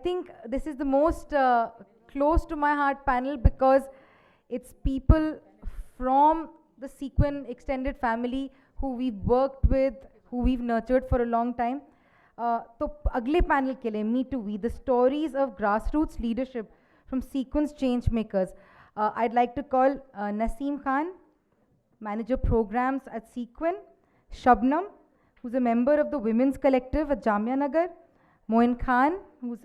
think this is the most close to my heart panel because it's people from the Sequin extended family who we've worked with, who we've nurtured for a long time. तो अगले panel के लिए Me Too We, the stories of grassroots leadership from Sequin's change makers. I'd like to call Naseem Khan, Manager Programs at Sequin, Shabnam, who's a member of the Women's Collective at Jamia Nagar, Moin Khan, who's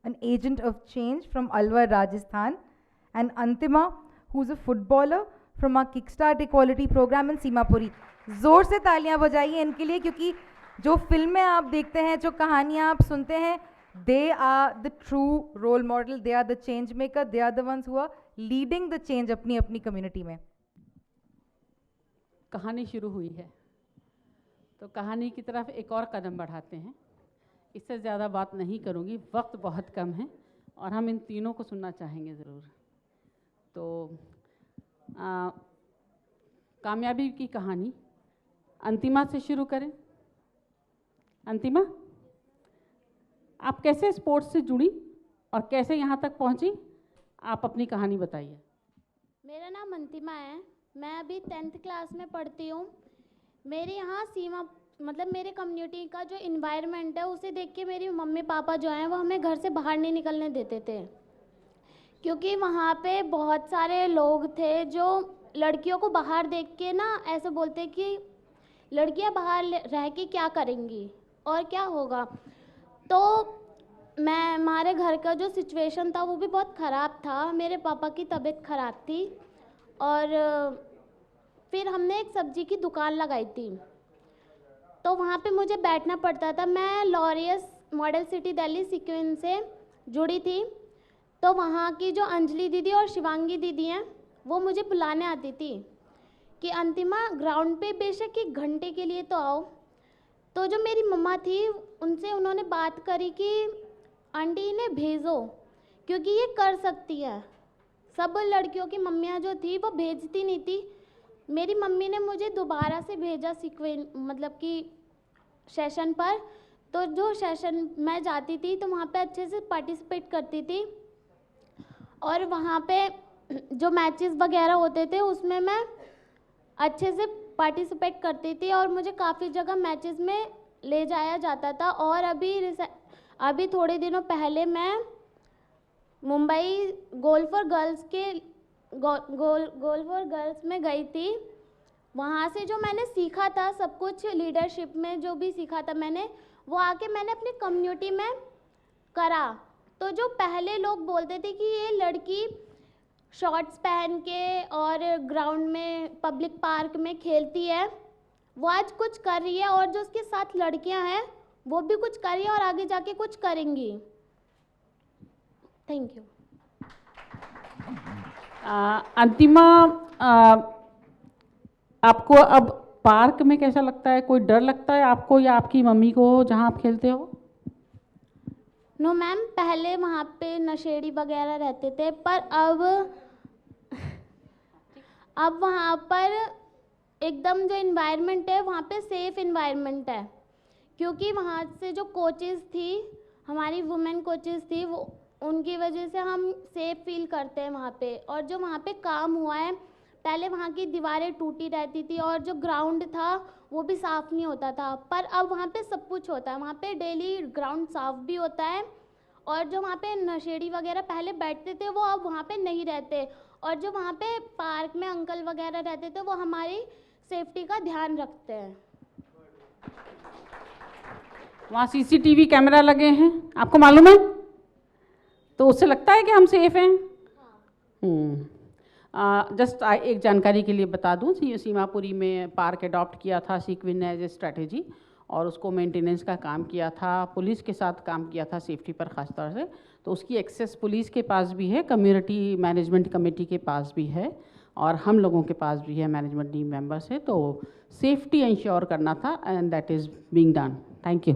an agent of change from Alwar, Rajasthan, and Antima, who's a footballer from our Kickstart Equality Program in Simapuri. जोर से तालियां बजाइए इनके लिए, क्योंकि जो फिल्में आप देखते हैं, जो कहानियां आप सुनते हैं, they are the true role model, they are the change maker, they are the ones who are leading the change अपनी अपनी community में. कहानी शुरू हुई है तो कहानी की तरफ एक और कदम बढ़ाते हैं. इससे ज़्यादा बात नहीं करूँगी, वक्त बहुत कम है और हम इन तीनों को सुनना चाहेंगे ज़रूर. तो कामयाबी की कहानी अंतिमा से शुरू करें. अंतिमा, आप कैसे स्पोर्ट्स से जुड़ी और कैसे यहाँ तक पहुँची, आप अपनी कहानी बताइए. मेरा नाम अंतिमा है, मैं अभी 10th क्लास में पढ़ती हूँ. मेरे यहाँ सीमा मतलब मेरे कम्युनिटी का जो इन्वायरमेंट है उसे देख के मेरी मम्मी पापा जो हैं वो हमें घर से बाहर नहीं निकलने देते थे, क्योंकि वहाँ पे बहुत सारे लोग थे जो लड़कियों को बाहर देख के ना ऐसे बोलते कि लड़कियाँ बाहर रह के क्या करेंगी और क्या होगा. तो हमारे घर का जो सिचुएशन था वो भी बहुत ख़राब था. मेरे पापा की तबीयत ख़राब थी और फिर हमने एक सब्जी की दुकान लगाई थी. तो वहाँ पे मुझे बैठना पड़ता था. मैं Laureus model city Delhi sequence से जुड़ी थी. तो वहाँ की जो अंजलि दीदी और शिवांगी दीदी हैं वो मुझे बुलाने आती थी कि अंतिमा ग्राउंड पे बेशक 1 घंटे के लिए तो आओ. तो जो मेरी मम्मा थी उनसे उन्होंने बात करी कि आंटी इन्हें भेजो क्योंकि ये कर सकती है. सब लड़कियों की मम्मियाँ जो थी वो भेजती नहीं थी. मेरी मम्मी ने मुझे दोबारा से भेजा सीक्वेंस मतलब कि सेशन पर. तो जो सेशन मैं जाती थी तो वहाँ पे अच्छे से पार्टिसिपेट करती थी और वहाँ पे जो मैचेस वगैरह होते थे उसमें मैं अच्छे से पार्टिसिपेट करती थी और मुझे काफ़ी जगह मैचेस में ले जाया जाता था. और अभी थोड़े दिनों पहले मैं मुंबई गोल फॉर गर्ल्स के गोल फॉर गर्ल्स में गई थी. वहाँ से जो मैंने सीखा था सब कुछ लीडरशिप में जो भी सीखा था मैंने वो आके मैंने अपनी कम्युनिटी में करा. तो जो पहले लोग बोलते थे कि ये लड़की शॉर्ट्स पहन के और ग्राउंड में पब्लिक पार्क में खेलती है, वो आज कुछ कर रही है और जो उसके साथ लड़कियां हैं वो भी कुछ कर रही है और आगे जाके कुछ करेंगी. Thank you. अंतिमा, आपको अब पार्क में कैसा लगता है? कोई डर लगता है आपको या आपकी मम्मी को जहाँ आप खेलते हो? नो मैम, पहले वहाँ पे नशेड़ी वगैरह रहते थे पर अब वहाँ पर एकदम जो इन्वायरमेंट है वहाँ पे सेफ़ इन्वायरमेंट है, क्योंकि वहाँ से जो कोचेज़ थी हमारी वुमेन कोचेज़ थी वो उनकी वजह से हम सेफ़ फील करते हैं वहाँ पे. और जो वहाँ पे काम हुआ है, पहले वहाँ की दीवारें टूटी रहती थी और जो ग्राउंड था वो भी साफ़ नहीं होता था, पर अब वहाँ पे सब कुछ होता है. वहाँ पे डेली ग्राउंड साफ़ भी होता है और जो वहाँ पे नशेड़ी वगैरह पहले बैठते थे वो अब वहाँ पे नहीं रहते. और जो वहाँ पे पार्क में अंकल वगैरह रहते थे वो हमारी सेफ्टी का ध्यान रखते हैं. वहाँ CCTV कैमरा लगे हैं, आपको मालूम है? तो उससे लगता है कि हम सेफ़ हैं. जस्ट एक जानकारी के लिए बता दूं, सीमापुरी में पार्क अडॉप्ट किया था सीक्विन ने एज ए स्ट्रैटेजी और उसको मेंटेनेंस का काम किया था, पुलिस के साथ काम किया था सेफ्टी पर ख़ास तौर से. तो उसकी एक्सेस पुलिस के पास भी है, कम्युनिटी मैनेजमेंट कमेटी के पास भी है और हम लोगों के पास भी है, मैनेजमेंट टीम मेंबर्स है. तो सेफ्टी इंश्योर करना था and that is being done. Thank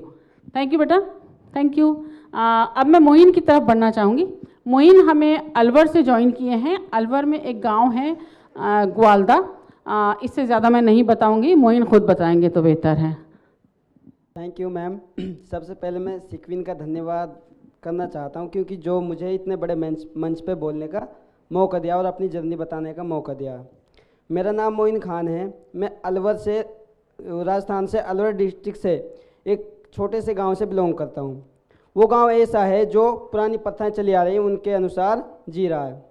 you बेटा, थैंक यू. अब मैं मोइन की तरफ बढ़ना चाहूँगी. मोइन हमें अलवर से ज्वाइन किए हैं. अलवर में एक गांव है ग्वालदा. इससे ज़्यादा मैं नहीं बताऊंगी, मोइन खुद बताएंगे तो बेहतर है. Thank you ma'am. सबसे पहले मैं सीक्विन का धन्यवाद करना चाहता हूं, क्योंकि जो मुझे इतने बड़े मंच पे बोलने का मौका दिया और अपनी जर्नी बताने का मौका दिया। मेरा नाम मोइन खान है। मैं अलवर से, राजस्थान से, अलवर डिस्ट्रिक्ट से एक छोटे से गांव से बिलोंग करता हूं। वो गांव ऐसा है जो पुरानी प्रथाएं चली आ रही हैं उनके अनुसार जी रहा है।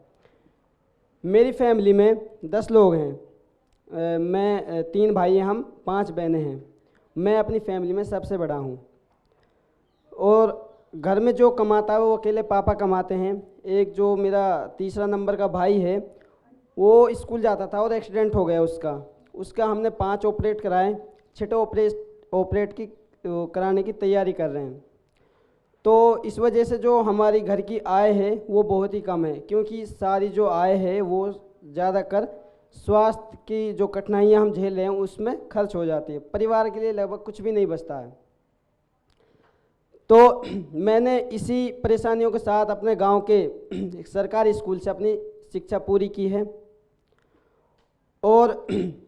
मेरी फैमिली में 10 लोग हैं। मैं 3 भाई हैं, हम 5 बहनें हैं। मैं अपनी फैमिली में सबसे बड़ा हूँ और घर में जो कमाता है वो अकेले पापा कमाते हैं। एक जो मेरा तीसरा नंबर का भाई है वो स्कूल जाता था और एक्सीडेंट हो गया उसका हमने 5 ऑपरेट कराए, 6 ऑपरेट कराने की तैयारी कर रहे हैं। तो इस वजह से जो हमारी घर की आय है वो बहुत ही कम है, क्योंकि सारी जो आय है वो ज़्यादातर स्वास्थ्य की जो कठिनाइयाँ हम झेल रहे हैं उसमें खर्च हो जाती है। परिवार के लिए लगभग कुछ भी नहीं बचता है। तो मैंने इसी परेशानियों के साथ अपने गांव के एक सरकारी स्कूल से अपनी शिक्षा पूरी की है और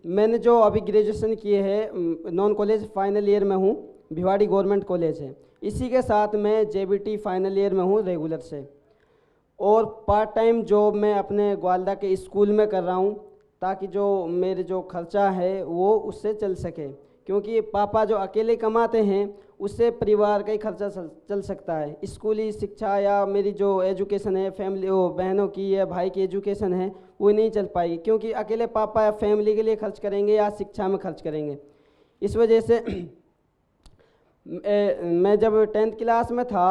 मैंने जो अभी ग्रेजुएशन किए है नॉन कॉलेज फाइनल ईयर में हूँ, भिवाड़ी गवर्नमेंट कॉलेज है। इसी के साथ मैं जेबीटी फाइनल ईयर में हूँ रेगुलर से, और पार्ट टाइम जॉब मैं अपने ग्वालदा के स्कूल में कर रहा हूँ ताकि जो मेरे जो खर्चा है वो उससे चल सके, क्योंकि पापा जो अकेले कमाते हैं उससे परिवार का ही खर्चा चल सकता है। स्कूली शिक्षा या मेरी जो एजुकेशन है फैमिली बहनों की या भाई की एजुकेशन है वो नहीं चल पाएगी, क्योंकि अकेले पापा फैमिली के लिए खर्च करेंगे या शिक्षा में खर्च करेंगे। इस वजह से मैं जब 10th क्लास में था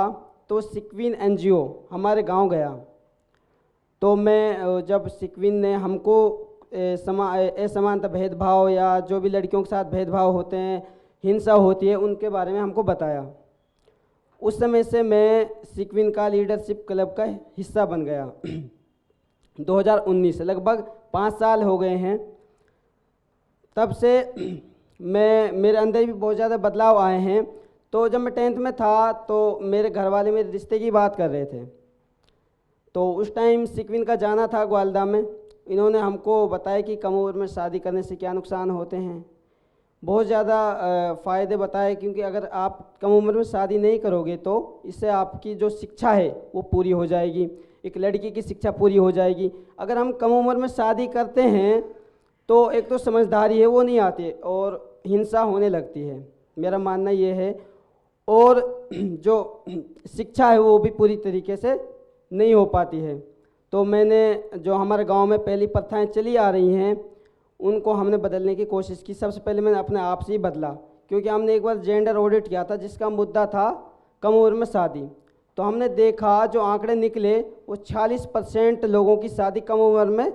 तो सिक्विन NGO हमारे गांव गया। तो मैं जब सिक्विन ने हमको असमानता भेदभाव या जो भी लड़कियों के साथ भेदभाव होते हैं, हिंसा होती है, उनके बारे में हमको बताया। उस समय से मैं सिक्विन का लीडरशिप क्लब का हिस्सा बन गया। 2019 से लगभग 5 साल हो गए हैं। तब से मेरे अंदर भी बहुत ज़्यादा बदलाव आए हैं। तो जब मैं 10th में था तो मेरे घर वाले मेरे रिश्ते की बात कर रहे थे, तो उस टाइम सिक्विन का जाना था ग्वालदा में। इन्होंने हमको बताया कि कम उम्र में शादी करने से क्या नुकसान होते हैं, बहुत ज़्यादा फ़ायदे बताए, क्योंकि अगर आप कम उम्र में शादी नहीं करोगे तो इससे आपकी जो शिक्षा है वो पूरी हो जाएगी, एक लड़की की शिक्षा पूरी हो जाएगी। अगर हम कम उम्र में शादी करते हैं तो एक तो समझदारी है वो नहीं आती और हिंसा होने लगती है, मेरा मानना ये है। और जो शिक्षा है वो भी पूरी तरीके से नहीं हो पाती है। तो मैंने जो हमारे गांव में पहली प्रथाएं चली आ रही हैं उनको हमने बदलने की कोशिश की। सबसे पहले मैंने अपने आप से ही बदला, क्योंकि हमने एक बार जेंडर ऑडिट किया था जिसका मुद्दा था कम उम्र में शादी। तो हमने देखा जो आंकड़े निकले वो 46% लोगों की शादी कम उम्र में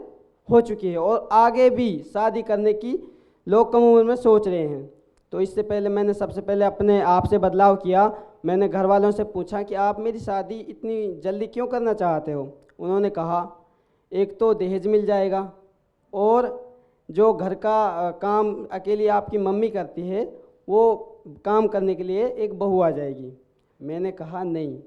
हो चुकी है और आगे भी शादी करने की लोग कम उम्र में सोच रहे हैं। तो इससे पहले मैंने सबसे पहले अपने आप से बदलाव किया। मैंने घर वालों से पूछा कि आप मेरी शादी इतनी जल्दी क्यों करना चाहते हो। उन्होंने कहा एक तो दहेज मिल जाएगा और जो घर का काम अकेली आपकी मम्मी करती है वो काम करने के लिए एक बहू आ जाएगी। मैंने कहा नहीं,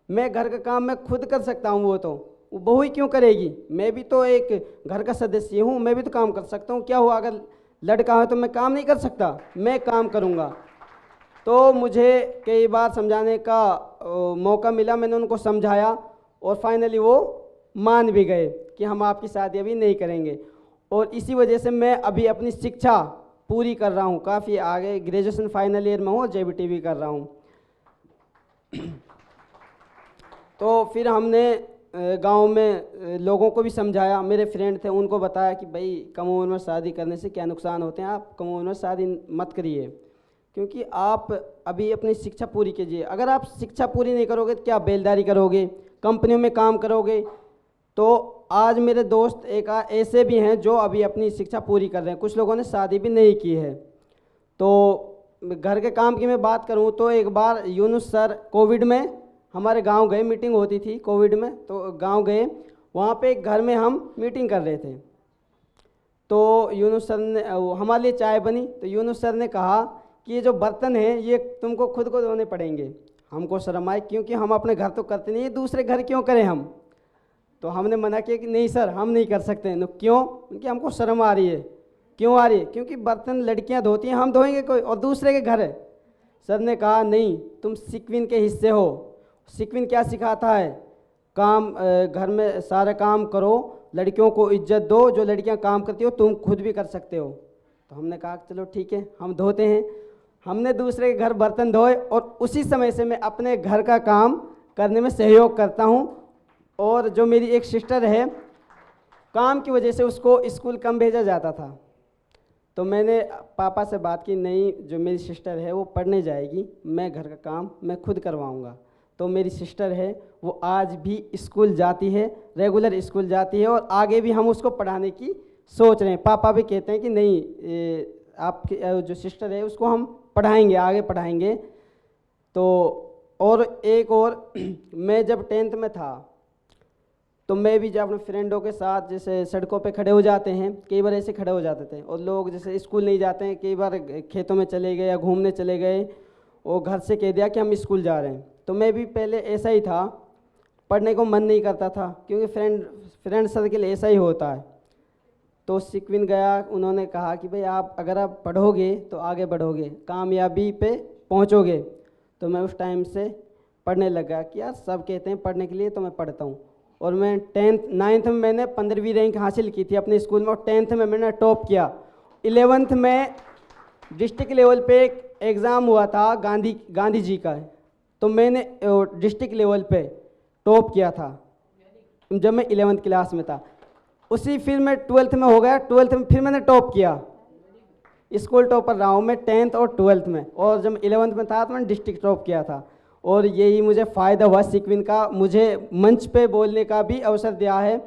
मैं घर का काम मैं खुद कर सकता हूँ, वो बहू ही क्यों करेगी, मैं भी तो एक घर का सदस्य हूँ, मैं भी तो काम कर सकता हूँ। क्या हुआ अगर लड़का है तो मैं काम नहीं कर सकता, मैं काम करूँगा। तो मुझे कई बार समझाने का मौका मिला, मैंने उनको समझाया और फाइनली वो मान भी गए कि हम आपकी शादी अभी नहीं करेंगे। और इसी वजह से मैं अभी अपनी शिक्षा पूरी कर रहा हूँ, काफ़ी आगे ग्रेजुएशन फाइनल ईयर में हूँ और JBT भी कर रहा हूँ। तो फिर हमने गांव में लोगों को भी समझाया, मेरे फ्रेंड थे उनको बताया कि भाई कम उम्र में शादी करने से क्या नुकसान होते हैं, आप कम उम्र में शादी मत करिए, क्योंकि आप अभी अपनी शिक्षा पूरी कीजिए। अगर आप शिक्षा पूरी नहीं करोगे तो क्या बेलदारी करोगे, कंपनियों में काम करोगे। तो आज मेरे दोस्त एक ऐसे भी हैं जो अभी अपनी शिक्षा पूरी कर रहे हैं, कुछ लोगों ने शादी भी नहीं की है। तो घर के काम की मैं बात करूं तो एक बार यूनुस सर कोविड में हमारे गांव गए, मीटिंग होती थी कोविड में, तो गांव गए, वहाँ पे एक घर में हम मीटिंग कर रहे थे। तो यूनुस सर ने हमारे लिए चाय बनी, तो यूनुस सर ने कहा कि ये जो बर्तन हैं ये तुमको खुद को धोने पड़ेंगे। हमको शर्म आई, क्योंकि हम अपने घर तो करते नहीं, दूसरे घर क्यों करें हम। तो हमने मना किया कि नहीं सर हम नहीं कर सकते। तो क्यों? क्योंकि हमको शर्म आ रही है। क्यों आ रही है? क्योंकि बर्तन लड़कियां धोती हैं, हम धोएंगे कोई और दूसरे के घर है। सर ने कहा नहीं, तुम सिक्विन के हिस्से हो सिक्विन क्या सिखाता है, काम घर में सारे काम करो, लड़कियों को इज्जत दो, जो लड़कियां काम करती हो तुम खुद भी कर सकते हो। तो हमने कहा चलो ठीक है हम धोते हैं। हमने दूसरे के घर बर्तन धोए और उसी समय से मैं अपने घर का काम करने में सहयोग करता हूँ। और जो मेरी एक सिस्टर है, काम की वजह से उसको स्कूल कम भेजा जाता था, तो मैंने पापा से बात की, नहीं जो मेरी सिस्टर है वो पढ़ने जाएगी, मैं घर का काम मैं खुद करवाऊँगा। तो मेरी सिस्टर है वो आज भी स्कूल जाती है, रेगुलर स्कूल जाती है और आगे भी हम उसको पढ़ाने की सोच रहे हैं। पापा भी कहते हैं कि नहीं आपकी जो सिस्टर है उसको हम पढ़ाएंगे, आगे पढ़ाएंगे। तो और एक और मैं जब 10th में था तो मैं भी जब अपने फ्रेंडों के साथ जैसे सड़कों पे खड़े हो जाते हैं, कई बार ऐसे खड़े हो जाते थे और लोग जैसे स्कूल नहीं जाते हैं, कई बार खेतों में चले गए या घूमने चले गए और घर से कह दिया कि हम स्कूल जा रहे हैं। तो मैं भी पहले ऐसा ही था, पढ़ने को मन नहीं करता था क्योंकि फ्रेंड सर्किल ऐसा ही होता है। तो सिक्विन गया, उन्होंने कहा कि भाई आप अगर आप पढ़ोगे तो आगे बढ़ोगे, कामयाबी पे पहुंचोगे। तो मैं उस टाइम से पढ़ने लगा कि यार सब कहते हैं पढ़ने के लिए तो मैं पढ़ता हूँ। और मैं 9th में मैंने 15वीं रैंक हासिल की थी अपने स्कूल में और 10th में मैंने टॉप किया। 11th में डिस्ट्रिक्ट लेवल पे एक एग्ज़ाम हुआ था गांधी जी का, तो मैंने डिस्ट्रिक्ट लेवल पे टॉप किया था जब मैं 11th क्लास में था। उसी फिर मैं 12th में हो गया, 12th में फिर मैंने टॉप किया, स्कूल टॉपर रहा हूँ मैं 10th और 12th में। और जब 11th में था तो मैंने डिस्ट्रिक्ट टॉप किया था। और यही मुझे फ़ायदा हुआ सिक्विन का, मुझे मंच पे बोलने का भी अवसर दिया है।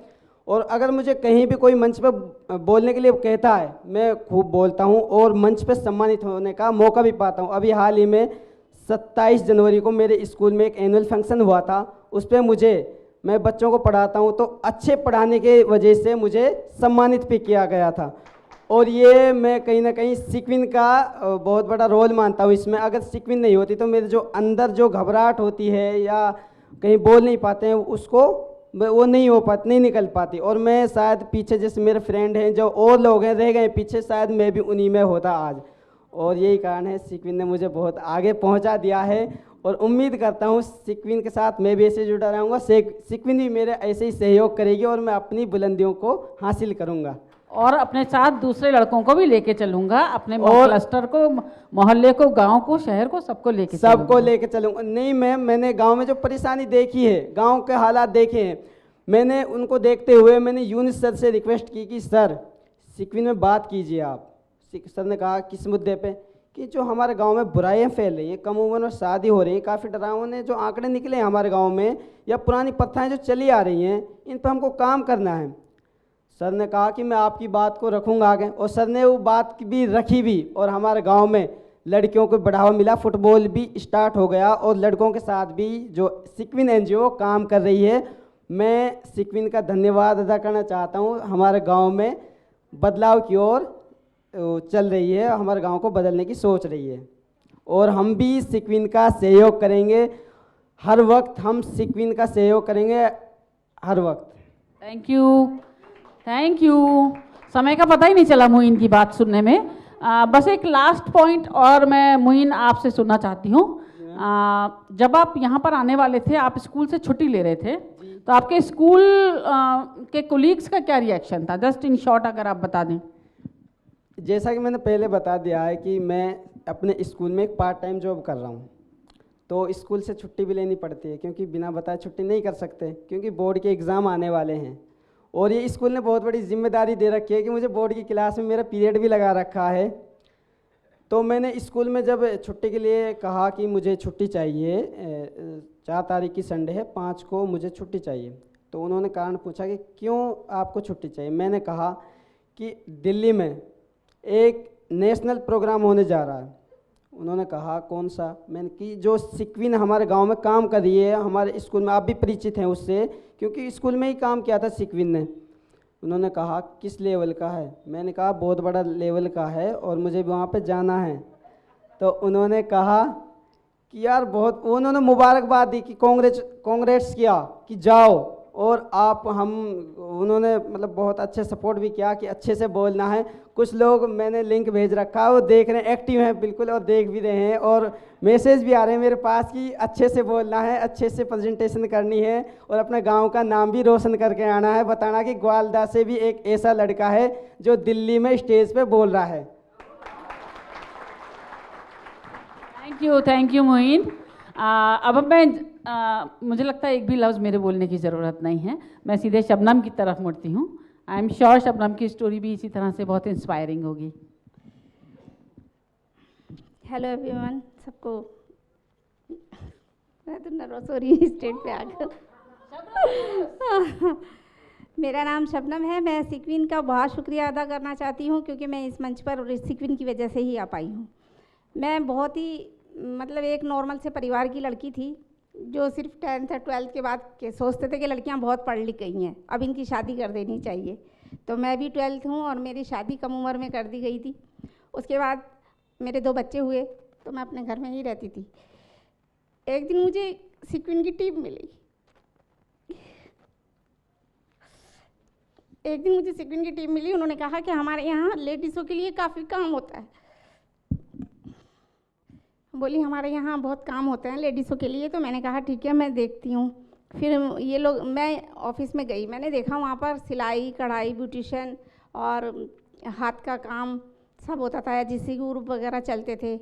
और अगर मुझे कहीं भी कोई मंच पे बोलने के लिए कहता है, मैं खूब बोलता हूँ और मंच पे सम्मानित होने का मौका भी पाता हूँ। अभी हाल ही में 27 जनवरी को मेरे स्कूल में एक एनुअल फंक्शन हुआ था, उस पर मैं बच्चों को पढ़ाता हूँ तो अच्छे पढ़ाने के वजह से मुझे सम्मानित भी किया गया था। और ये मैं कहीं ना कहीं सिक्विन का बहुत बड़ा रोल मानता हूँ इसमें। अगर सिक्विन नहीं होती तो मेरे जो अंदर जो घबराहट होती है या कहीं बोल नहीं पाते हैं उसको वो नहीं निकल पाती। और मैं शायद पीछे जैसे मेरे फ्रेंड हैं जो और लोग हैं रह गए पीछे, शायद मैं भी उन्हीं में होता आज। और यही कारण है सिक्विन ने मुझे बहुत आगे पहुंचा दिया है और उम्मीद करता हूं सिक्विन के साथ मैं भी ऐसे जुड़ा रहूँगा, सिक्विन भी मेरे ऐसे ही सहयोग करेगी और मैं अपनी बुलंदियों को हासिल करूँगा। और अपने साथ दूसरे लड़कों को भी लेके चलूंगा, अपने क्लस्टर को, मोहल्ले को, गांव को, शहर को, सबको लेके चलूंगा। नहीं मैम, मैंने गांव में जो परेशानी देखी है, गांव के हालात देखे हैं, मैंने उनको देखते हुए मैंने यूनिस सर से रिक्वेस्ट की कि सर सिक्विन में बात कीजिए आप। सर ने कहा किस मुद्दे पे, कि जो हमारे गांव में बुराइयां फैल रही हैं, कम उम्र में शादी हो रही है, काफ़ी डरावने जो आंकड़े निकले हैं हमारे गाँव में, या पुरानी प्रथाएँ जो चली आ रही हैं, इन पर हमको काम करना है। सर ने कहा कि मैं आपकी बात को रखूंगा आगे, और सर ने वो बात भी रखी भी। और हमारे गांव में लड़कियों को बढ़ावा मिला, फुटबॉल भी स्टार्ट हो गया और लड़कों के साथ भी जो सिक्विन एनजीओ काम कर रही है। मैं सिक्विन का धन्यवाद अदा करना चाहता हूं। हमारे गांव में बदलाव की ओर चल रही है, हमारे गांव को बदलने की सोच रही है और हम भी सिक्विन का सहयोग करेंगे हर वक्त, हम सिक्विन का सहयोग करेंगे हर वक्त। Thank you. समय का पता ही नहीं चला मुइन की बात सुनने में। बस एक लास्ट पॉइंट और मैं मुइन आपसे सुनना चाहती हूँ। जब आप यहाँ पर आने वाले थे, आप स्कूल से छुट्टी ले रहे थे, तो आपके स्कूल के कोलीग्स का क्या रिएक्शन था? जस्ट इन शॉर्ट अगर आप बता दें। जैसा कि मैंने पहले बता दिया है कि मैं अपने स्कूल में एक पार्ट टाइम जॉब कर रहा हूँ, तो स्कूल से छुट्टी भी लेनी पड़ती है क्योंकि बिना बताए छुट्टी नहीं कर सकते, क्योंकि बोर्ड के एग्ज़ाम आने वाले हैं। और ये स्कूल ने बहुत बड़ी जिम्मेदारी दे रखी है कि मुझे बोर्ड की क्लास में मेरा पीरियड भी लगा रखा है। तो मैंने स्कूल में जब छुट्टी के लिए कहा कि मुझे छुट्टी चाहिए, 4 तारीख की संडे है, 5 को मुझे छुट्टी चाहिए, तो उन्होंने कारण पूछा कि क्यों आपको छुट्टी चाहिए। मैंने कहा कि दिल्ली में एक नेशनल प्रोग्राम होने जा रहा है। उन्होंने कहा कौन सा? मैंने कि जो सिक्विन हमारे गांव में काम कर रही है, हमारे स्कूल में आप भी परिचित हैं उससे क्योंकि स्कूल में ही काम किया था सिक्विन ने। उन्होंने कहा किस लेवल का है? मैंने कहा बहुत बड़ा लेवल का है और मुझे वहाँ पे जाना है। तो उन्होंने कहा कि यार बहुत, उन्होंने मुबारकबाद दी कि कांग्रेस किया कि जाओ, और उन्होंने मतलब बहुत अच्छे सपोर्ट भी किया कि अच्छे से बोलना है। कुछ लोग मैंने लिंक भेज रखा, वो देख रहे हैं, एक्टिव हैं बिल्कुल, और देख भी रहे हैं, और मैसेज भी आ रहे हैं मेरे पास कि अच्छे से बोलना है, अच्छे से प्रेजेंटेशन करनी है, और अपने गांव का नाम भी रोशन करके आना है, बताना कि ग्वालदा से भी एक ऐसा लड़का है जो दिल्ली में स्टेज पे बोल रहा है। Thank you Moin. अब मुझे लगता है एक भी लफ्ज़ मेरे बोलने की ज़रूरत नहीं है, मैं सीधे शबनम की तरफ मुड़ती हूँ। आई एम श्योर शबनम की स्टोरी भी इसी तरह से बहुत इंस्पायरिंग होगी। हेलो एवरीवन, सबको। मैं तो नर्वस हो रही हूँ स्टेज पे आकर। मेरा नाम शबनम है। मैं सिक्विन का बहुत शुक्रिया अदा करना चाहती हूँ क्योंकि मैं इस मंच पर सिक्विन की वजह से ही आ पाई हूँ। मैं बहुत ही मतलब एक नॉर्मल से परिवार की लड़की थी जो सिर्फ 10th और 12th के बाद के सोचते थे कि लड़कियां बहुत पढ़ लिख गई हैं, अब इनकी शादी कर देनी चाहिए। तो मैं भी 12th हूँ और मेरी शादी कम उम्र में कर दी गई थी। उसके बाद मेरे 2 बच्चे हुए तो मैं अपने घर में ही रहती थी। एक दिन मुझे सिक्विन की टीम मिली। उन्होंने कहा कि हमारे यहाँ लेडीज़ों के लिए काफ़ी काम होता है। बोली हमारे यहाँ बहुत काम होते हैं लेडीज़ों के लिए। तो मैंने कहा ठीक है, मैं देखती हूँ। फिर मैं ऑफिस में गई, मैंने देखा वहाँ पर सिलाई, कढ़ाई, ब्यूटिशन और हाथ का काम सब होता था, जिससे ग्रुप वगैरह चलते थे।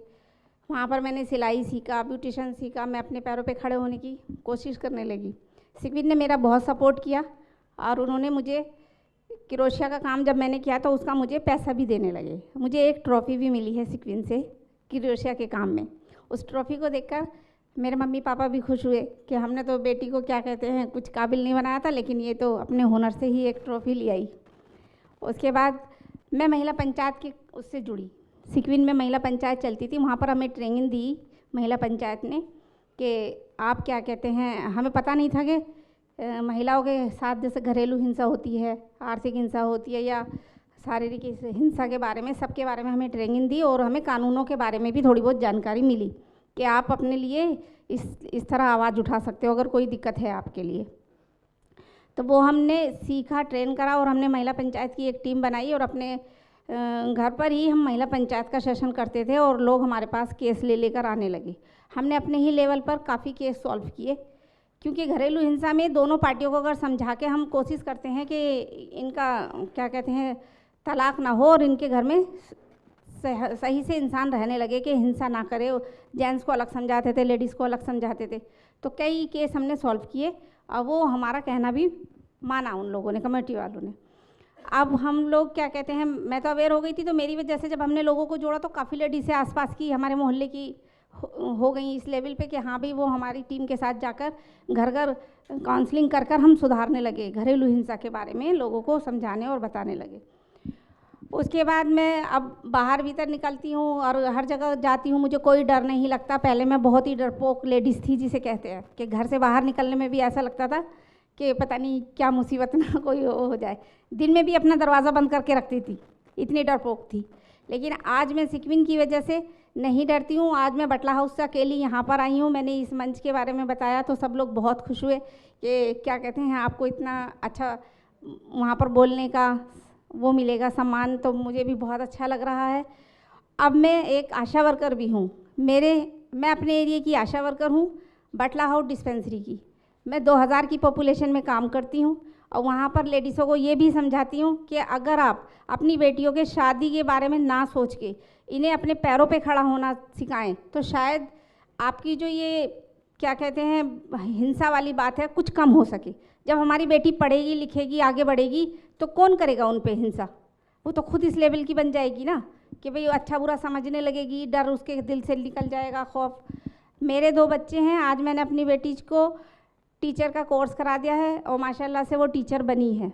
वहाँ पर मैंने सिलाई सीखा, ब्यूटिशन सीखा, मैं अपने पैरों पे खड़े होने की कोशिश करने लगी। सिक्विन ने मेरा बहुत सपोर्ट किया और उन्होंने मुझे क्रोशिया का काम जब मैंने किया तो उसका मुझे पैसा भी देने लगे। मुझे एक ट्रॉफ़ी भी मिली है सिक्विन से क्रोशिया के काम में। उस ट्रॉफ़ी को देखकर मेरे मम्मी पापा भी खुश हुए कि हमने तो बेटी को क्या कहते हैं कुछ काबिल नहीं बनाया था, लेकिन ये तो अपने हुनर से ही एक ट्रॉफ़ी ले आई। उसके बाद मैं महिला पंचायत की उससे जुड़ी। सिक्विन में महिला पंचायत चलती थी, वहाँ पर हमें ट्रेनिंग दी महिला पंचायत ने कि आप क्या कहते हैं, हमें पता नहीं था कि महिलाओं के साथ जैसे घरेलू हिंसा होती है, आर्थिक हिंसा होती है या शारीरिक हिंसा के बारे में, सबके बारे में हमें ट्रेनिंग दी और हमें कानूनों के बारे में भी थोड़ी बहुत जानकारी मिली कि आप अपने लिए इस तरह आवाज़ उठा सकते हो अगर कोई दिक्कत है आपके लिए। तो वो हमने सीखा, ट्रेन करा और हमने महिला पंचायत की एक टीम बनाई और अपने घर पर ही हम महिला पंचायत का सेशन करते थे और लोग हमारे पास केस ले लेकर आने लगे। हमने अपने ही लेवल पर काफ़ी केस सॉल्व किए, क्योंकि घरेलू हिंसा में दोनों पार्टियों को अगर समझा के हम कोशिश करते हैं कि इनका क्या कहते हैं तलाक ना हो और इनके घर में सही से इंसान रहने लगे कि हिंसा ना करे। जेंट्स को अलग समझाते थे, लेडीज़ को अलग समझाते थे, तो कई केस हमने सॉल्व किए और वो हमारा कहना भी माना उन लोगों ने, कमेटी वालों ने। अब हम लोग क्या कहते हैं, मैं तो अवेयर हो गई थी, तो मेरी वजह से जब हमने लोगों को जोड़ा तो काफ़ी लेडीज़ से आसपास की हमारे मोहल्ले की हो गई इस लेवल पे कि हाँ भाई वो हमारी टीम के साथ जाकर घर घर काउंसलिंग कर कर हम सुधारने लगे, घरेलू हिंसा के बारे में लोगों को समझाने और बताने लगे। उसके बाद मैं अब बाहर भीतर निकलती हूँ और हर जगह जाती हूँ, मुझे कोई डर नहीं लगता। पहले मैं बहुत ही डरपोक लेडीज़ थी जिसे कहते हैं कि घर से बाहर निकलने में भी ऐसा लगता था कि पता नहीं क्या मुसीबत ना कोई हो जाए। दिन में भी अपना दरवाज़ा बंद करके रखती थी, इतनी डरपोक थी। लेकिन आज मैं सिक्विन की वजह से नहीं डरती हूँ। आज मैं बटला हाउस से अकेली यहाँ पर आई हूँ। मैंने इस मंच के बारे में बताया तो सब लोग बहुत खुश हुए कि क्या कहते हैं आपको इतना अच्छा वहाँ पर बोलने का वो मिलेगा सम्मान, तो मुझे भी बहुत अच्छा लग रहा है। अब मैं एक आशा वर्कर भी हूँ। मैं अपने एरिया की आशा वर्कर हूँ, बटला हाउस डिस्पेंसरी की। मैं 2000 की पॉपुलेशन में काम करती हूँ और वहाँ पर लेडीज़ों को ये भी समझाती हूँ कि अगर आप अपनी बेटियों के शादी के बारे में ना सोच के इन्हें अपने पैरों पे खड़ा होना सिखाएं तो शायद आपकी जो ये क्या कहते हैं हिंसा वाली बात है कुछ कम हो सके। जब हमारी बेटी पढ़ेगी लिखेगी आगे बढ़ेगी तो कौन करेगा उन पे हिंसा? वो तो खुद इस लेवल की बन जाएगी ना कि भाई अच्छा बुरा समझने लगेगी, डर उसके दिल से निकल जाएगा, खौफ। मेरे 2 बच्चे हैं, आज मैंने अपनी बेटी को टीचर का कोर्स करा दिया है और माशाल्लाह से वो टीचर बनी है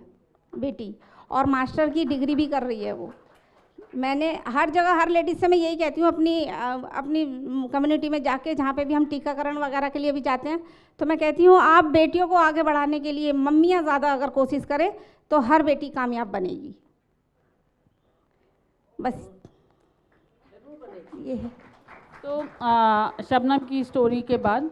बेटी, और मास्टर की डिग्री भी कर रही है वो। मैंने हर जगह हर लेडीज़ से मैं यही कहती हूँ अपनी कम्युनिटी में जाके, जहाँ पे भी हम टीकाकरण वगैरह के लिए भी जाते हैं, तो मैं कहती हूँ आप बेटियों को आगे बढ़ाने के लिए मम्मियाँ ज़्यादा अगर कोशिश करें तो हर बेटी कामयाब बनेगी। बस ये है। तो शबनम की स्टोरी के बाद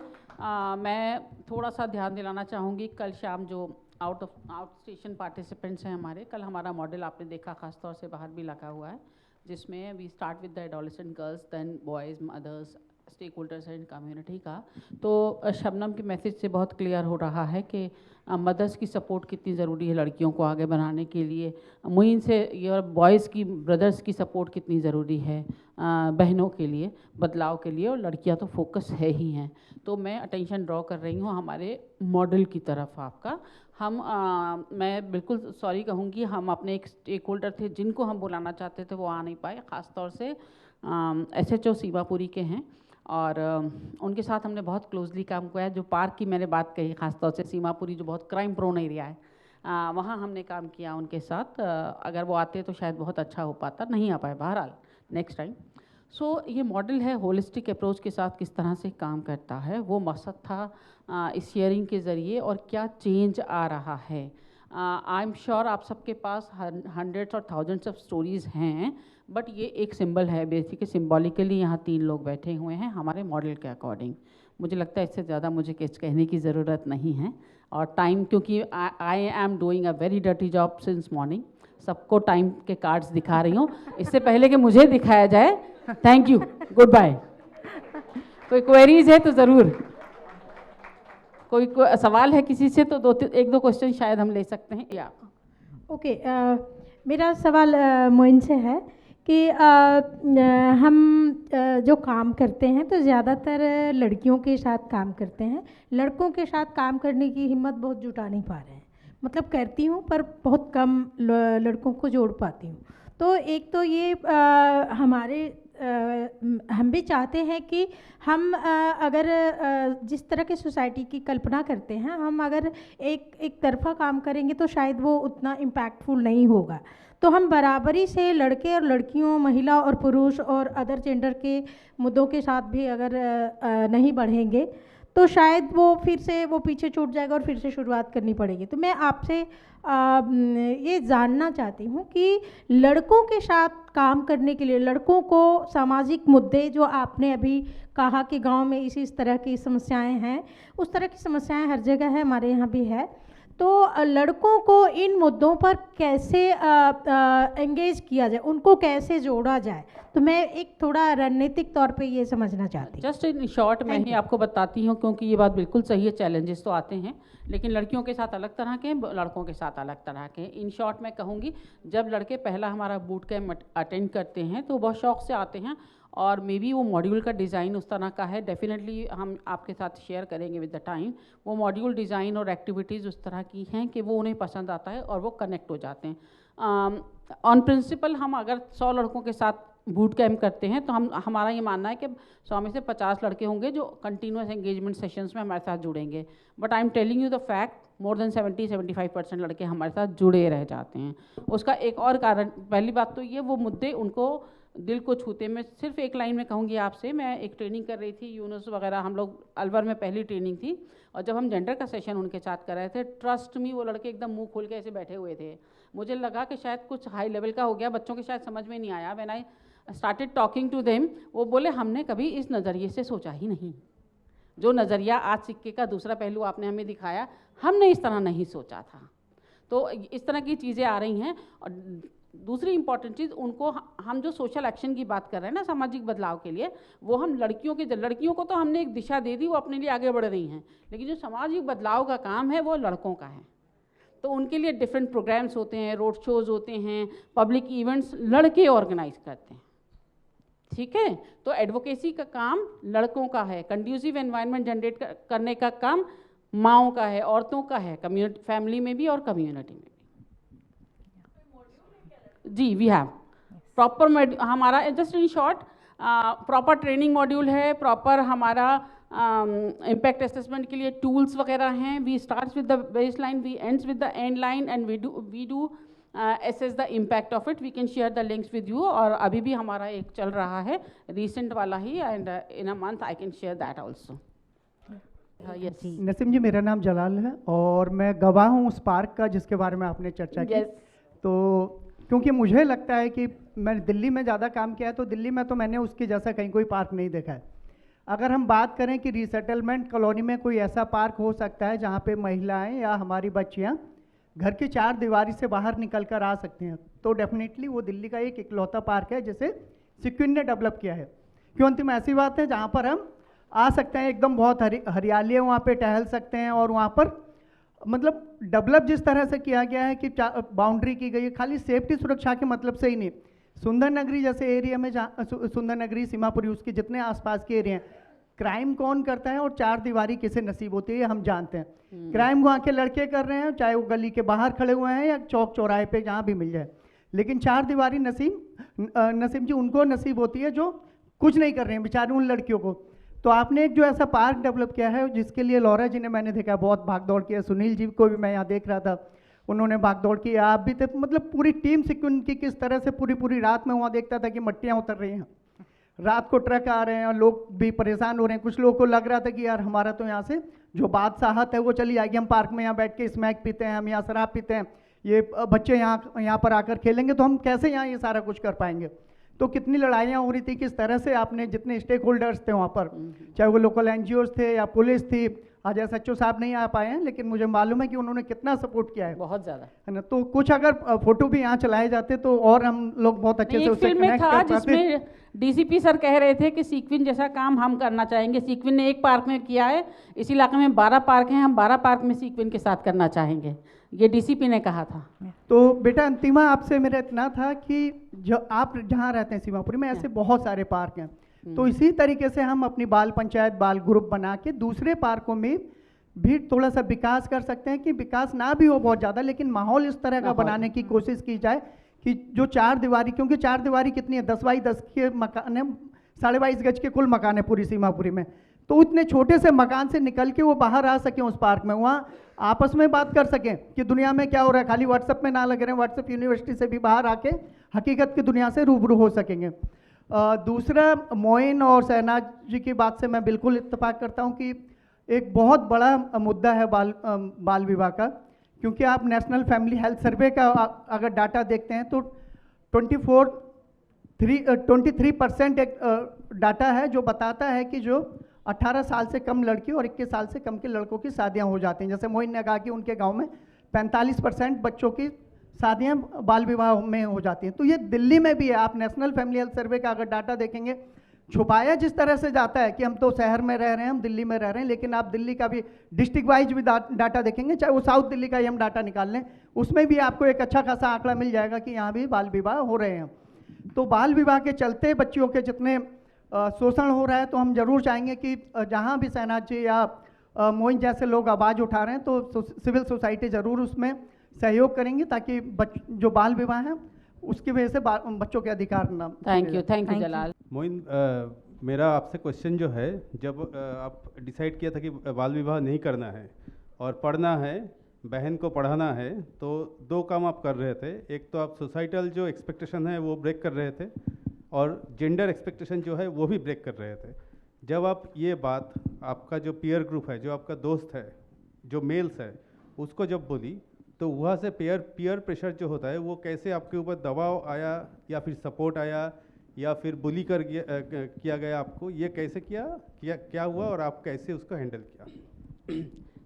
मैं थोड़ा सा ध्यान दिलाना चाहूँगी। कल शाम जो आउट स्टेशन पार्टिसिपेंट्स हैं हमारे। कल हमारा मॉडल आपने देखा खास तौर से बाहर भी लगा हुआ है, जिसमें we start with the adolescent girls, then boys, mothers, stakeholders and community का। तो शबनम के मैसेज से बहुत क्लियर हो रहा है कि मदर्स की सपोर्ट कितनी ज़रूरी है लड़कियों को आगे बढ़ाने के लिए। मुइन से योर बॉयज़ की, ब्रदर्स की सपोर्ट कितनी ज़रूरी है बहनों के लिए, बदलाव के लिए, और लड़कियां तो फोकस है ही हैं। तो मैं अटेंशन ड्रॉ कर रही हूँ हमारे मॉडल की तरफ आपका। मैं बिल्कुल सॉरी कहूँगी, हम अपने एक स्टेक होल्डर थे जिनको हम बुलाना चाहते थे, वो आ नहीं पाए। ख़ास तौर से SHO सीमापुरी के हैं, और उनके साथ हमने बहुत क्लोजली काम किया है। जो पार्क की मैंने बात कही, ख़ास तौर से सीमापुरी जो बहुत क्राइम प्रोन एरिया है, वहाँ हमने काम किया उनके साथ। अगर वो आते तो शायद बहुत अच्छा हो पाता, नहीं आ पाए, बहरहाल नेक्स्ट टाइम। सो ये मॉडल है होलिस्टिक अप्रोच के साथ किस तरह से काम करता है, वो मकसद था इस शेयरिंग के ज़रिए, और क्या चेंज आ रहा है। आई एम श्योर आप सबके पास हंड्रेड्स और थाउजेंड्स ऑफ स्टोरीज़ हैं, बट ये एक सिंबल है, बेसिकली सिंबॉलिकली यहाँ 3 लोग बैठे हुए हैं हमारे मॉडल के अकॉर्डिंग। मुझे लगता है इससे ज़्यादा मुझे कुछ कहने की ज़रूरत नहीं है। और टाइम, क्योंकि I am doing a very dirty job since morning, सबको टाइम के कार्ड्स दिखा रही हूँ इससे पहले कि मुझे दिखाया जाए। Thank you, goodbye. कोई क्वेरीज है तो ज़रूर, कोई सवाल है किसी से तो 1-2 क्वेश्चन शायद हम ले सकते हैं। या ओके, मेरा सवाल मोइन से है कि हम जो काम करते हैं तो ज़्यादातर लड़कियों के साथ काम करते हैं, लड़कों के साथ काम करने की हिम्मत बहुत जुटा नहीं पा रहे हैं। मतलब करती हूँ पर बहुत कम लड़कों को जोड़ पाती हूँ। तो एक तो ये हमारे हम भी चाहते हैं कि हम अगर जिस तरह की सोसाइटी की कल्पना करते हैं, हम अगर एक तरफा काम करेंगे तो शायद वो उतना इम्पैक्टफुल नहीं होगा। तो हम बराबरी से लड़के और लड़कियों, महिला और पुरुष और अदर जेंडर के मुद्दों के साथ भी अगर नहीं बढ़ेंगे तो शायद वो फिर से वो पीछे छूट जाएगा और फिर से शुरुआत करनी पड़ेगी। तो मैं आपसे ये जानना चाहती हूँ कि लड़कों के साथ काम करने के लिए, लड़कों को सामाजिक मुद्दे जो आपने अभी कहा कि गांव में इस तरह की समस्याएं हैं, उस तरह की समस्याएं हर जगह है, हमारे यहाँ भी है। तो लड़कों को इन मुद्दों पर कैसे एंगेज किया जाए, उनको कैसे जोड़ा जाए, तो मैं एक थोड़ा रणनीतिक तौर पे ये समझना चाहती हूँ। जस्ट इन शॉर्ट मैं ही आपको बताती हूँ, क्योंकि ये बात बिल्कुल सही है। चैलेंजेस तो आते हैं, लेकिन लड़कियों के साथ अलग तरह के, लड़कों के साथ अलग तरह के। इन शॉर्ट मैं कहूँगी, जब लड़के पहला हमारा बूट कैम्प अटेंड करते हैं तो बहुत शौक से आते हैं, और मे बी वो मॉड्यूल का डिज़ाइन उस तरह का है, डेफिनेटली हम आपके साथ शेयर करेंगे विद द टाइम। वो मॉड्यूल डिज़ाइन और एक्टिविटीज़ उस तरह की हैं कि वो उन्हें पसंद आता है और वो कनेक्ट हो जाते हैं। ऑन प्रिंसिपल हम अगर 100 लड़कों के साथ बूट कैम्प करते हैं तो हमारा ये मानना है कि 100 में से 50 लड़के होंगे जो कंटिन्यूस एंगेजमेंट सेशंस में हमारे साथ जुड़ेंगे। But I am telling you the fact, more than 70-75% लड़के हमारे साथ जुड़े रह जाते हैं। उसका एक और कारण, पहली बात तो ये, वो मुद्दे उनको दिल को छूते। मैं सिर्फ एक लाइन में कहूँगी आपसे, मैं एक ट्रेनिंग कर रही थी, यूनुस वगैरह, हम लोग अलवर में पहली ट्रेनिंग थी, और जब हम जेंडर का सेशन उनके साथ कर रहे थे, ट्रस्ट मी वो लड़के एकदम मुंह खोल के ऐसे बैठे हुए थे। मुझे लगा कि शायद कुछ हाई लेवल का हो गया, बच्चों के शायद समझ में नहीं आया। When I started talking to them, वो बोले हमने कभी इस नज़रिए से सोचा ही नहीं। जो नज़रिया आज सिक्के का दूसरा पहलू आपने हमें दिखाया, हमने इस तरह नहीं सोचा था। तो इस तरह की चीज़ें आ रही हैं। और दूसरी इंपॉर्टेंट चीज़, उनको हम जो सोशल एक्शन की बात कर रहे हैं ना, सामाजिक बदलाव के लिए, वो हम लड़कियों को तो हमने एक दिशा दे दी, वो अपने लिए आगे बढ़ रही हैं, लेकिन जो सामाजिक बदलाव का काम है वो लड़कों का है। तो उनके लिए डिफरेंट प्रोग्राम्स होते हैं, रोड शोज़ होते हैं, पब्लिक इवेंट्स लड़के ऑर्गेनाइज करते हैं, ठीक है। तो एडवोकेसी का काम लड़कों का है, कंड्यूसिव एनवायरनमेंट जनरेट करने का काम माँओं का है, औरतों का है, कम्युनिटी, फैमिली में भी और कम्युनिटी में भी। जी, वी हैव प्रॉपर हमारा, just in short, proper training module है, प्रॉपर हमारा इम्पैक्ट असेसमेंट के लिए टूल्स वगैरह हैं। We starts with the base line, we ends with the end line, and we do assess the impact of it. We can share the links with you, और अभी भी हमारा एक चल रहा है recent वाला ही, and in a month I can share that also. Yes. Naseem जी, मेरा नाम जलाल है और मैं गवाह हूँ उस पार्क का जिसके बारे में आपने चर्चा की। Yes. तो क्योंकि मुझे लगता है कि मैं दिल्ली में ज़्यादा काम किया है, तो दिल्ली में तो मैंने उसके जैसा कहीं कोई पार्क नहीं देखा है। अगर हम बात करें कि रीसेटलमेंट कॉलोनी में कोई ऐसा पार्क हो सकता है जहाँ पे महिलाएं या हमारी बच्चियाँ घर की चार दीवारी से बाहर निकल कर आ सकती हैं, तो डेफिनेटली वो दिल्ली का एक इकलौता पार्क है जिसे सिक्विन ने डेवलप किया है। क्यों अंतिम ऐसी बात है जहाँ पर हम आ सकते हैं, एकदम बहुत हरियाली है, वहाँ पे टहल सकते हैं, और वहाँ पर मतलब डेवलप जिस तरह से किया गया है कि बाउंड्री की गई है, खाली सेफ्टी सुरक्षा के मतलब से ही नहीं, सुंदर नगरी जैसे एरिया में जहाँ सुंदर नगरी सीमापुरी उसके जितने आसपास के एरिया हैं, क्राइम कौन करता है और चार दीवारी किसे नसीब होती है ये हम जानते हैं। क्राइम वहाँ के लड़के कर रहे हैं, चाहे वो गली के बाहर खड़े हुए हैं या चौक चौराहे पे जहाँ भी मिल जाए, लेकिन चार दीवारी नसीब जी उनको नसीब होती है जो कुछ नहीं कर रहे हैं बेचारे उन लड़कियों को। तो आपने एक जो ऐसा पार्क डेवलप किया है जिसके लिए लौरा जी ने मैंने देखा बहुत भाग दौड़ की है, सुनील जी को भी मैं यहाँ देख रहा था उन्होंने भाग दौड़ की, आप भी थे, मतलब पूरी टीम सिक्योरिटी की किस तरह से पूरी रात में वहाँ देखता था कि मट्टियाँ उतर रही हैं, रात को ट्रक आ रहे हैं और लोग भी परेशान हो रहे हैं। कुछ लोगों को लग रहा था कि यार हमारा तो यहाँ से जो बादशाहत है वो चली जाएगी, हम पार्क में यहाँ बैठ के स्मैक पीते हैं, हम यहाँ शराब पीते हैं, ये बच्चे यहाँ पर आकर खेलेंगे तो हम कैसे यहाँ ये सारा कुछ कर पाएंगे। तो कितनी लड़ाइयाँ हो रही थी, किस तरह से आपने जितने स्टेक होल्डर्स थे वहाँ पर, चाहे वो लोकल एनजीओज थे या पुलिस थी, आज एसएचओ साहब नहीं आ पाए हैं लेकिन मुझे मालूम है कि उन्होंने कितना सपोर्ट किया है, बहुत ज़्यादा, है ना। तो कुछ अगर फोटो भी यहाँ चलाए जाते तो और हम लोग बहुत अच्छे से एक उससे फिल्म में कनेक्ट था कर पाते। जिसमें डीसीपी सर कह रहे थे कि सीक्विन जैसा काम हम करना चाहेंगे। सीक्विन ने एक पार्क में किया है, इस इलाके में 12 पार्क हैं, हम 12 पार्क में सीक्विन के साथ करना चाहेंगे, ये डीसीपी ने कहा था। तो बेटा अंतिमा आपसे मेरा इतना था कि जो आप जहाँ रहते हैं सीमापुरी में ऐसे बहुत सारे पार्क हैं, तो इसी तरीके से हम अपनी बाल पंचायत बाल ग्रुप बना के दूसरे पार्कों में भी थोड़ा सा विकास कर सकते हैं कि विकास ना भी हो बहुत ज़्यादा लेकिन माहौल इस तरह का बनाने की कोशिश की जाए कि जो चार दीवारी, क्योंकि चार दीवारी कितनी है 10 बाई 10 के मकान है, 22.5 गज के कुल मकान है पूरी सीमापुरी में, तो इतने छोटे से मकान से निकल के वो बाहर आ सकें उस पार्क में, वहाँ आपस में बात कर सकें कि दुनिया में क्या हो रहा है, खाली व्हाट्सएप में ना लगे रहें, व्हाट्सएप यूनिवर्सिटी से भी बाहर आके हकीकत की दुनिया से रूबरू हो सकेंगे। दूसरा मोइन और शहनाज जी की बात से मैं बिल्कुल इत्तेफाक करता हूँ कि एक बहुत बड़ा मुद्दा है बाल विवाह का, क्योंकि आप नेशनल फैमिली हेल्थ सर्वे का अगर डाटा देखते हैं तो 23% एक डाटा है जो बताता है कि जो 18 साल से कम लड़की और 21 साल से कम के लड़कों की शादियां हो जाती हैं। जैसे मोइन ने कहा कि उनके गांव में 45% बच्चों की शादियां बाल विवाह में हो जाती हैं, तो ये दिल्ली में भी है। आप नेशनल फैमिली हेल्थ सर्वे का अगर डाटा देखेंगे, छुपाया जिस तरह से जाता है कि हम तो शहर में रह रहे हैं, हम दिल्ली में रह रहे हैं, लेकिन आप दिल्ली का भी डिस्ट्रिक्ट वाइज भी डाटा देखेंगे, चाहे वो साउथ दिल्ली का ही हम डाटा निकाल लें, उसमें भी आपको एक अच्छा खासा आंकड़ा मिल जाएगा कि यहाँ भी बाल विवाह हो रहे हैं। तो बाल विवाह के चलते बच्चियों के जितने शोषण हो रहा है, तो हम जरूर चाहेंगे कि जहाँ भी शहनाज जी या मोइन जैसे लोग आवाज़ उठा रहे हैं तो सिविल सोसाइटी ज़रूर उसमें सहयोग करेंगे ताकि जो बाल विवाह है उसकी वजह से बच्चों के अधिकार ना। थैंक यू जलाल। मोइन, मेरा आपसे क्वेश्चन जो है, जब आप डिसाइड किया था कि बाल विवाह नहीं करना है और पढ़ना है, बहन को पढ़ाना है, तो दो काम आप कर रहे थे। एक तो आप सोसाइटल जो एक्सपेक्टेशन है वो ब्रेक कर रहे थे और जेंडर एक्सपेक्टेशन जो है वो भी ब्रेक कर रहे थे। जब आप ये बात आपका जो पीयर ग्रुप है, जो आपका दोस्त है, जो मेल्स है, उसको जब बोली तो वहाँ से पीयर प्रेशर जो होता है वो कैसे आपके ऊपर दबाव आया या फिर सपोर्ट आया या फिर बुली किया गया आपको, ये कैसे क्या हुआ और आप कैसे उसको हैंडल किया?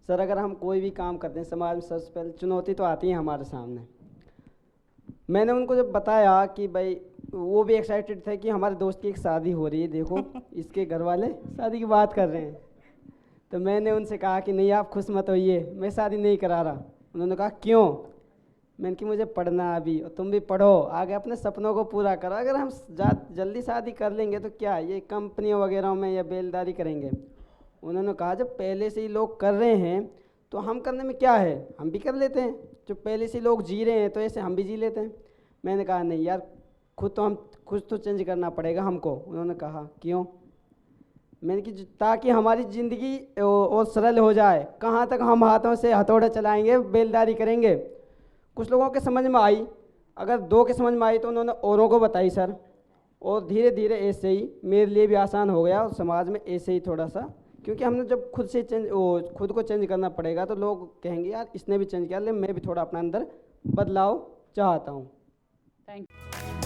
सर, अगर हम कोई भी काम करते हैं समाज में सबसे पहले चुनौती तो आती है हमारे सामने। मैंने उनको जब बताया कि भाई, वो भी एक्साइटेड थे कि हमारे दोस्त की एक शादी हो रही है, देखो इसके घर वाले शादी की बात कर रहे हैं। तो मैंने उनसे कहा कि नहीं, आप खुश मत होइए, मैं शादी नहीं करा रहा। उन्होंने कहा क्यों? मैंने कि मुझे पढ़ना अभी, और तुम भी पढ़ो, आगे अपने सपनों को पूरा करो। अगर हम जल्दी शादी कर लेंगे तो क्या ये कंपनियों वगैरह में या बेलदारी करेंगे? उन्होंने कहा जब पहले से ही लोग कर रहे हैं तो हम करने में क्या है, हम भी कर लेते हैं। जो पहले से लोग जी रहे हैं तो ऐसे हम भी जी लेते हैं। मैंने कहा नहीं यार, खुद तो चेंज करना पड़ेगा हमको। उन्होंने कहा क्यों? मैंने कि ताकि हमारी ज़िंदगी और सरल हो जाए। कहाँ तक हम हाथों से हथौड़ा चलाएंगे, बेलदारी करेंगे? कुछ लोगों के समझ में आई, अगर 2 के समझ में आई तो उन्होंने औरों को बताई सर, और धीरे धीरे ऐसे ही मेरे लिए भी आसान हो गया और समाज में ऐसे ही थोड़ा सा, क्योंकि हमने जब खुद को चेंज करना पड़ेगा तो लोग कहेंगे यार इसने भी चेंज किया, लेकिन मैं भी थोड़ा अपना अंदर बदलाव चाहता हूँ। Thank you.